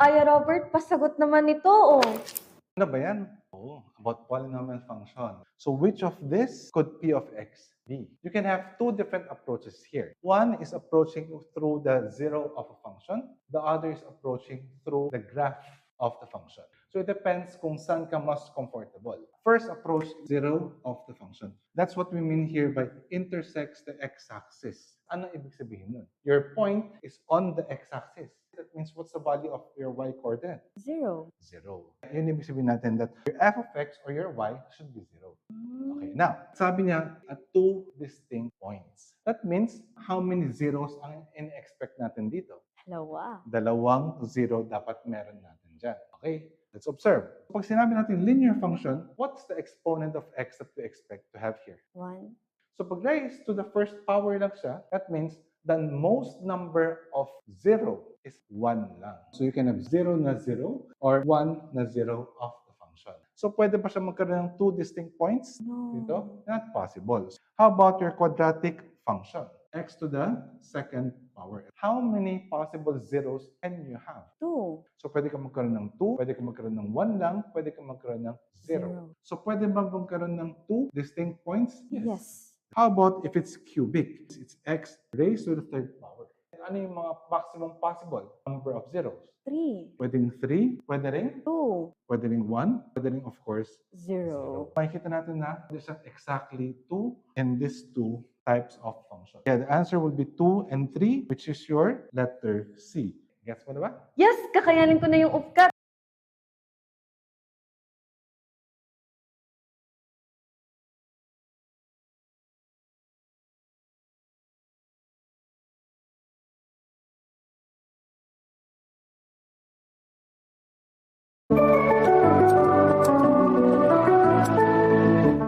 Ay, Robert, pasagot naman ito, oh. Ano ba yan? Oh, about polynomial function. So which of this could p of x be? You can have two different approaches here. One is approaching through the zero of a function. The other is approaching through the graph of the function. So it depends kung saan ka mas comfortable. First approach, zero of the function. That's what we mean here by intersects the x-axis. Ano ibig sabihin nun? Your point is on the x-axis. That means what's the value of your y-coordinate? 0. 0. Yun ibig sabihin natin that your f of x or your y should be 0. Okay, now, sabi niya at two distinct points. That means how many zeros ang in-expect natin dito? Dalawa. Dalawang zero dapat meron natin dyan. Okay, let's observe. Pag sinabi natin linear function, what's the exponent of x that we expect to have here? 1. So pag raised to the first power lang siya, that means the most number of 0 is 1 lang. So you can have 0 na 0 or 1 na 0 of the function. So pwede ba siya magkaroon ng two distinct points dito? No. Not possible. How about your quadratic function? X to the second power. How many possible zeros can you have? 2. So pwede ka magkaroon ng 2, pwede ka magkaroon ng 1 lang, pwede ka magkaroon ng 0. So pwede bang magkaroon ng two distinct points? Yes. How about if it's cubic? It's x raised to the third power. Ano yung mga maximum possible number of zeros? 3. Pwedeng 3, pwede rin 2. pwede rin 1, pwede rin of course 0. Makikita natin na there's exactly 2 and these two types of function. Yeah, the answer will be 2 and 3, which is your letter C. Gets mo na ba? Yes, kakayanin ko na yung UFCAT.